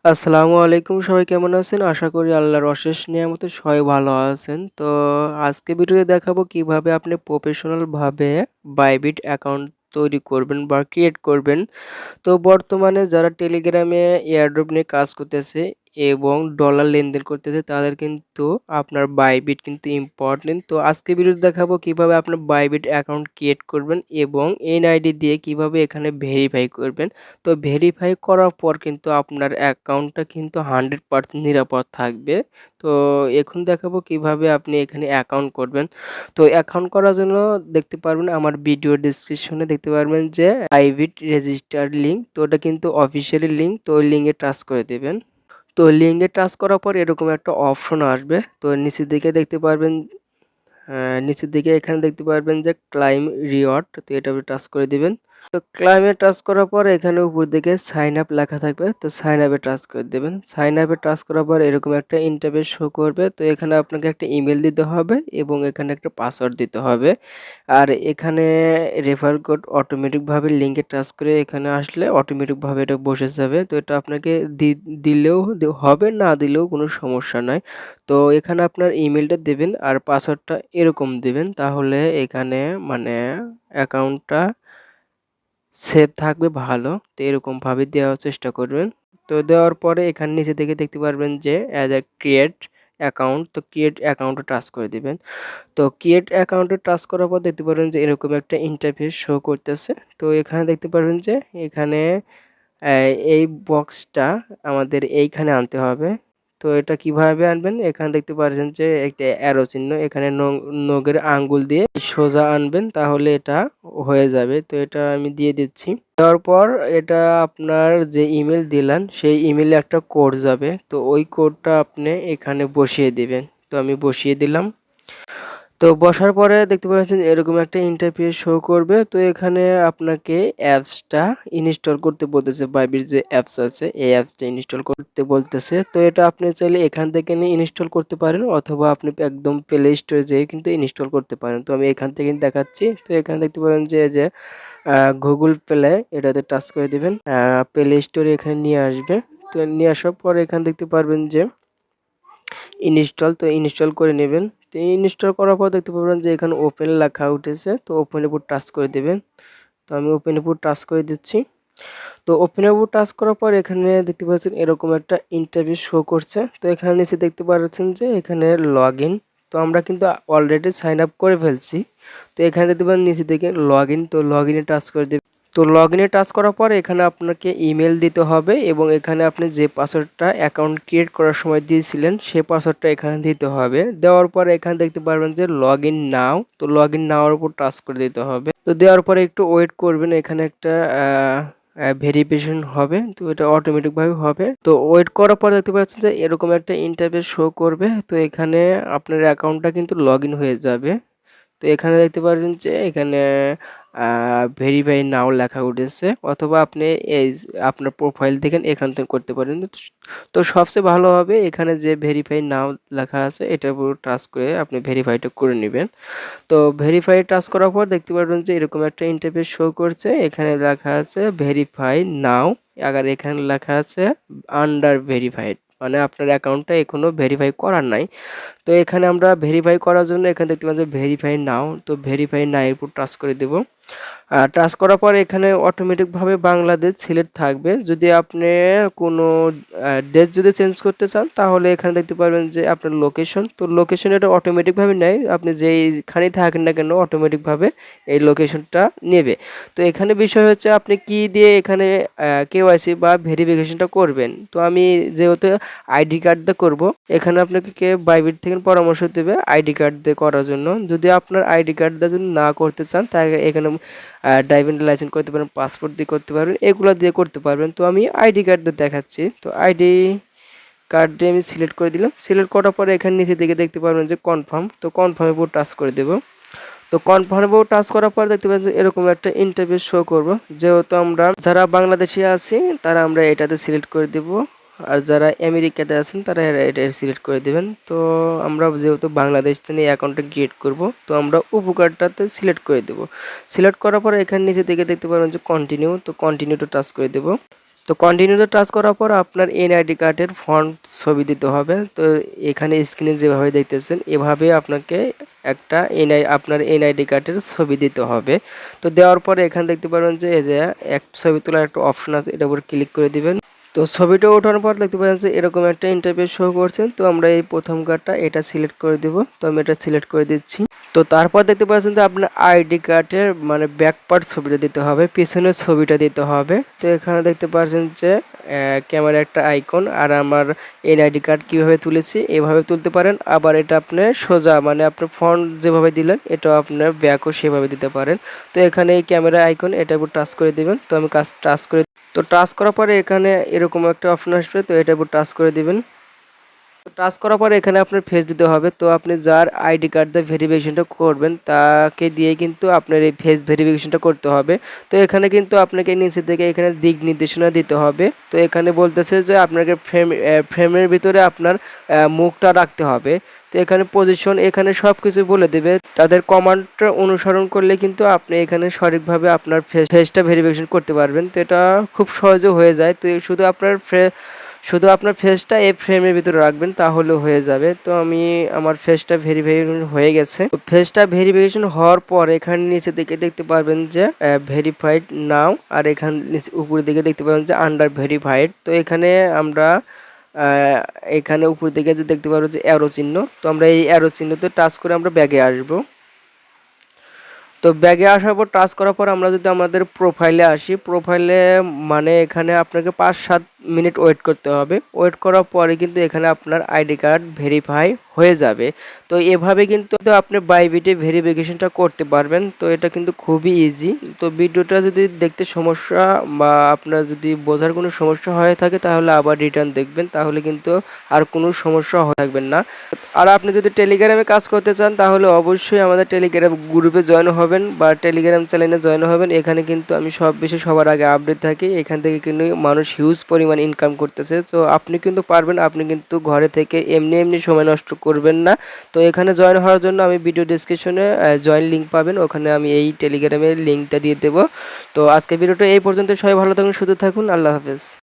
আসসালামু আলাইকুম, সবাই কেমন আছেন? আশা করি আল্লাহর অশেষ নিয়ামতে সবাই ভালো আছেন। তো আজকে ভিডিওতে দেখাবো কিভাবে আপনি প্রফেশনাল ভাবে বাইবিট অ্যাকাউন্ট তৈরি করবেন বা ক্রিয়েট করবেন। তো বর্তমানে যারা টেলিগ্রামে এয়ারড্রপ নিয়ে কাজ করতেছে এবং ডলার লেনদেন করতেছে তাদের কিন্তু আপনার বাইবিট কিন্তু ইম্পর্টেন্ট। তো আজকে ভিডিওতে দেখাবো কিভাবে আপনার বাইবিট অ্যাকাউন্ট ক্রিয়েট করবেন এবং এনআইডি দিয়ে কিভাবে এখানে ভেরিফাই করবেন। তো ভেরিফাই করার পর কিন্তু আপনার অ্যাকাউন্টটা কিন্তু 100% নিরাপদ থাকবে। তো এখন দেখাবো কিভাবে আপনি এখানে অ্যাকাউন্ট করবেন। তো অ্যাকাউন্ট করার জন্য দেখতে পারবেন আমার ভিডিও ডেসক্রিপশনে দেখতে পারবেন যে বাইবিট রেজিস্টার লিঙ্ক। তো ওটা কিন্তু অফিসিয়ালি লিঙ্ক। তো ওই লিঙ্কে টাচ করে দেবেন। তো লিঙ্কে টাচ করার পর এরকম একটা অপশন আসবে। তো নিচের দিকে দেখতে পারবেন নিচের দিকে এখানে দেখতে পারবেন যে ক্লাইম রিওয়ার্ড। তো এটা টাচ করে দিবেন। তো ক্লাইমে টাচ করার পর এখানে উপর দিকে সাইন আপ লেখা থাকবে। তো সাইন আপে টাচ করে দেবেন। সাইন আপে টাচ করার পর এরকম একটা ইন্টারফেস শো করবে। তো এখানে আপনাকে একটা ইমেল দিতে হবে এবং এখানে একটা পাসওয়ার্ড দিতে হবে। আর এখানে রেফার কোড অটোমেটিকভাবে লিঙ্কে টাচ করে এখানে আসলে অটোমেটিকভাবে এটা বসে যাবে। তো এটা আপনাকে দিলেও হবে, না দিলেও কোনো সমস্যা নাই। তো এখানে আপনার ইমেলটা দেবেন আর পাসওয়ার্ডটা এরকম দেবেন, তাহলে এখানে মানে অ্যাকাউন্টটা সেভ থাকবে ভালো। তো এরকমভাবে দেওয়ার চেষ্টা করবেন। তো দেওয়ার পরে এখানে নিচে থেকে দেখতে পারবেন যে অ্যাজ এ ক্রিয়েট অ্যাকাউন্ট। তো ক্রিয়েট অ্যাকাউন্টে টাচ করে দিবেন। তো ক্রিয়েট অ্যাকাউন্টে টাচ করার পর দেখতে পারবেন যে এরকম একটা ইন্টারফেস শো করতেছে। তো এখানে দেখতে পারবেন যে এখানে এই বক্সটা আমাদের এইখানে আনতে হবে। তো এটা কিভাবে আনবেন? এখানে দেখতে পাচ্ছেন যে একটা অ্যারো চিহ্ন, এখানে নখের আঙ্গুল দিয়ে সোজা আনবেন, তাহলে এটা হয়ে যাবে। তো এটা আমি দিয়ে দিচ্ছি। দেওয়ার পর এটা আপনার যে ইমেল দিলেন সেই ইমেলে একটা কোড যাবে। তো ওই কোডটা আপনি এখানে বসিয়ে দিবেন। তো আমি বসিয়ে দিলাম। তো বসার পরে দেখতে পাচ্ছেন এরকম একটা ইন্টারফেস শো করবে। তো এখানে আপনাকে অ্যাপসটা ইনস্টল করতে বলতেছে। বাইবিট যে অ্যাপস আছে এই অ্যাপসটা ইনস্টল করতে বলতেছে। তো এটা আপনি চাইলে এখান থেকে নিয়ে ইনস্টল করতে পারেন অথবা আপনি একদম প্লে স্টোরে যেয়ে কিন্তু ইনস্টল করতে পারেন। তো আমি এখান থেকে দেখাচ্ছি। তো এখানে দেখতে পারেন যে গুগল প্লে, এটাতে টাচ করে দিবেন। প্লে স্টোরে এখানে নিয়ে আসবে। তো নিয়ে আসার পর এখানে দেখতে পারবেন যে ইনস্টল। তো ইনস্টল করে নেবেন। তো ইনস্টল করার পর দেখতে পাবেন যে এখানে ওপেন লেখা উঠেছে। তো ওপেনের উপর টাচ করে দেবেন। তো আমি ওপেনের উপর টাচ করে দিচ্ছি। তো ওপেনের উপর টাচ করার পর এখানে দেখতে পাচ্ছেন এরকম একটা ইন্টারফেস শো করছে। তো এখানে নিচে দেখতে পাচ্ছেন যে এখানে লগ ইন। তো আমরা কিন্তু অলরেডি সাইন আপ করে ফেলছি। তো এখানে দেখতে পাবেন নিচে থেকে লগ ইন। তো লগ ইনে টাচ করে দেবেন। তো লগ ইনে টাচ করার পর এখানে আপনাকে ইমেল দিতে হবে এবং এখানে আপনি যে পাসওয়ার্ডটা অ্যাকাউন্ট ক্রিয়েট করার সময় দিয়েছিলেন সেই পাসওয়ার্ডটা এখানে দিতে হবে। দেওয়ার পরে এখানে দেখতে পারবেন যে লগ ইন নাও। তো লগ ইন নাওয়ার উপর টাচ করে দিতে হবে। তো দেওয়ার পরে একটু ওয়েট করবেন। এখানে একটা ভেরিফিকেশন হবে। তো এটা অটোমেটিকভাবে হবে। তো ওয়েট করার পর দেখতে পাচ্ছেন যে এরকম একটা ইন্টারফেস শো করবে। তো এখানে আপনার অ্যাকাউন্টটা কিন্তু লগ ইন হয়ে যাবে। তো এখানে দেখতে পারেন যে এখানে ভেরিফাই নাও লেখা উঠেছে অথবা আপনি এই আপনার প্রোফাইল থেকে এখান থেকে করতে পারেন। তো সবচেয়ে ভালো হবে এখানে যে ভেরিফাই নাও লেখা আছে এটার উপর টাচ করে আপনি ভেরিফাইটা করে নেবেন। তো ভেরিফাই টাচ করার পর দেখতে পারবেন যে এরকম একটা ইন্টারফেস শো করছে। এখানে লেখা আছে ভেরিফাই নাও, আবার এখানে লেখা আছে আন্ডার ভেরিফাইড, মানে আপনার অ্যাকাউন্টটা এখনো ভেরিফাই করার নাই। তো এখানে আমরা ভেরিফাই করার জন্য এখানে দেখতে পাচ্ছি ভেরিফাই নাও। তো ভেরিফাই নাও এর উপর টাচ করে দেব। টাচ করার পর এখানে অটোমেটিকভাবে বাংলাদেশ সিলেক্ট থাকবে। যদি আপনি কোনো দেশ যদি চেঞ্জ করতে চান তাহলে এখানে দেখতে পারবেন যে আপনার লোকেশন। তো লোকেশন এটা অটোমেটিকভাবে নেয়, আপনি যেইখানেই থাকেন না কেন অটোমেটিকভাবে এই লোকেশনটা নেবে। তো এখানে বিষয় হচ্ছে আপনি কি দিয়ে এখানে কেওয়াইসি বা ভেরিফিকেশনটা করবেন। তো আমি যেহেতু আইডি কার্ড দিয়ে করবো, এখানে আপনাকে বাইবিট থেকে পরামর্শ দেবে আইডি কার্ড দিয়ে করার জন্য। যদি আপনার আইডি কার্ড দিয়ে যদি না করতে চান তাহলে এখানে ড্রাইভিং লাইসেন্স করতে পারেন, পাসপোর্ট দিয়ে করতে পারবেন, এগুলো দিয়ে করতে পারবেন। তো আমি আইডি কার্ড দিয়ে দেখাচ্ছি। তো আইডি কার্ড দিয়ে আমি সিলেক্ট করে দিলাম। সিলেক্ট করার পরে এখানে নিচে দিকে দেখতে পারবেন যে কনফার্ম। তো কনফার্মের উপর টাচ করে দেব। তো কনফার্মের উপর টাচ করার পর দেখতে পাচ্ছেন যে এরকম একটা ইন্টারফেস শো করব। যেহেতু আমরা যারা বাংলাদেশি আছি তারা আমরা এটাতে সিলেক্ট করে দেব, আর যারা আমেরিকাতে আছেন তারা এটা সিলেক্ট করে দেবেন। তো আমরা যেহেতু বাংলাদেশ থেকে অ্যাকাউন্টটা ক্রিয়েট করব, তো আমরা উপকারটাতে সিলেক্ট করে দেব। সিলেক্ট করার পরে এখানে নিচে দিকে দেখতে পাবেন যে কন্টিনিউ। তো কন্টিনিউটা টাচ করে দেব। তো কন্টিনিউতে টাচ করার পর আপনার এনআইডি কার্ডের ফন্ট ছবি দিতে হবে। তো এখানে স্ক্রিনে যেভাবে দেখতেছেন এভাবে আপনাকে একটা আপনার এনআইডি কার্ডের ছবি দিতে হবে। তো দেওয়ার পরে এখানে দেখতে পারবেন যে এই যে এক ছবি তোলার একটা অপশন আছে, এটার উপর ক্লিক করে দিবেন। তো ছবিটা ওঠানোর পর দেখতে পাচ্ছেন যে এরকম একটা ইন্টারফেস শো করছেন। তো আমরা এই প্রথম কার্ডটা এটা সিলেক্ট করে দিব। তো আমি এটা সিলেক্ট করে দিচ্ছি। তো তারপর দেখতে পাচ্ছেন যে আপনার আইডি কার্ডের মানে ব্যাক পার্ট ছবিটা দিতে হবে, পিছনের ছবিটা দিতে হবে। তো এখানে দেখতে পাচ্ছেন যে ক্যামেরা একটা আইকন, আর আমার এনআইডি কার্ড কীভাবে তুলেছি এভাবে তুলতে পারেন। আবার এটা আপনি সোজা মানে আপনার ফ্রন্ট যেভাবে দিলেন এটাও আপনার ব্যাকও সেভাবে দিতে পারেন। তো এখানে এই ক্যামেরা আইকন এটার উপর টাচ করে দিবেন। তো আমি টাচ করে, তো টাচ করার পরে এখানে এরকম একটা অপশন আসবে, তো এটার উপর টাচ করে দিবেন। টাচ করার পরে এখানে আপনার ফেস দিতে হবে। তো আপনি যার আইডি কার্ড দিয়ে ভেরিফিকেশনটা করবেন তাকে দিয়ে কিন্তু আপনার এই ফেস ভেরিফিকেশনটা করতে হবে। তো এখানে কিন্তু আপনাকে নিচে থেকে এখানে দিক নির্দেশনা দিতে হবে। তো এখানে বলতেছে যে আপনাকে ফ্রেমের ভিতরে আপনার মুখটা রাখতে হবে। তো এখানে পজিশন এখানে সব কিছু বলে দেবে। তাদের কমান্ডটা অনুসরণ করলে কিন্তু আপনি এখানে সঠিকভাবে আপনার ফেসটা ভেরিফিকেশন করতে পারবেন। তো এটা খুব সহজে হয়ে যায়। তো শুধু আপনার ফেসটা এই ফ্রেমের ভিতরে রাখবেন তাহলে হয়ে যাবে। তো আমি আমার ফেসটা ভেরিফিকেশন হয়ে গেছে। ফেসটা ভেরিফিকেশন হওয়ার পর এখানে নিচে দিকে দেখতে পারবেন যে ভেরিফাইড নাও, আর এখানে উপরের দিকে দেখতে পাবেন যে আন্ডার ভেরিফাইড। তো এখানে আমরা এখানে উপর দিকে যে দেখতে পারবো যে অ্যারো চিহ্ন, তো আমরা এই অ্যারো চিহ্নতে টাচ করে আমরা ব্যাগে আসবো। তো ব্যাগে আসার পর টাচ করার পর আমরা যদি আমাদের প্রোফাইলে আসি, প্রোফাইলে মানে এখানে আপনাকে 5-7 মিনিট ওয়েট করতে হবে। ওয়েট করার পরে কিন্তু এখানে আপনার আইডি কার্ড ভেরিফাই হয়ে যাবে। তো এভাবে কিন্তু আপনি বাইবিটে ভেরিফিকেশনটা করতে পারবেন। তো এটা কিন্তু খুবই ইজি। তো ভিডিওটা যদি দেখতে সমস্যা বা আপনার যদি বোঝার কোনো সমস্যা হয়ে থাকে তাহলে আবার রিটার্ন দেখবেন, তাহলে কিন্তু আর কোনো সমস্যা হয়ে থাকবেন না। আর আপনি যদি টেলিগ্রামে কাজ করতে চান তাহলে অবশ্যই আমাদের টেলিগ্রাম গ্রুপে জয়েন হবেন বা টেলিগ্রাম চ্যানেলে জয়েন হবেন। এখানে কিন্তু আমি সবার আগে আপডেট থাকি। এখান থেকে কিন্তু মানুষ হিউজ পরিমাণ ইনকাম করতেছে। তো আপনি কিন্তু পারবেন, আপনি কিন্তু ঘরে থেকে এমনি সময় নষ্ট করবেন না। তো এখানে জয়েন হওয়ার জন্য আমি ভিডিও ডেসক্রিপশনে জয়েন লিঙ্ক পাবেন, ওখানে আমি এই টেলিগ্রামের লিঙ্কটা দিয়ে দেবো। তো আজকে ভিডিওটা এই পর্যন্ত, সবাই ভালো থাকুন, সুস্থ থাকুন, আল্লাহ হাফেজ।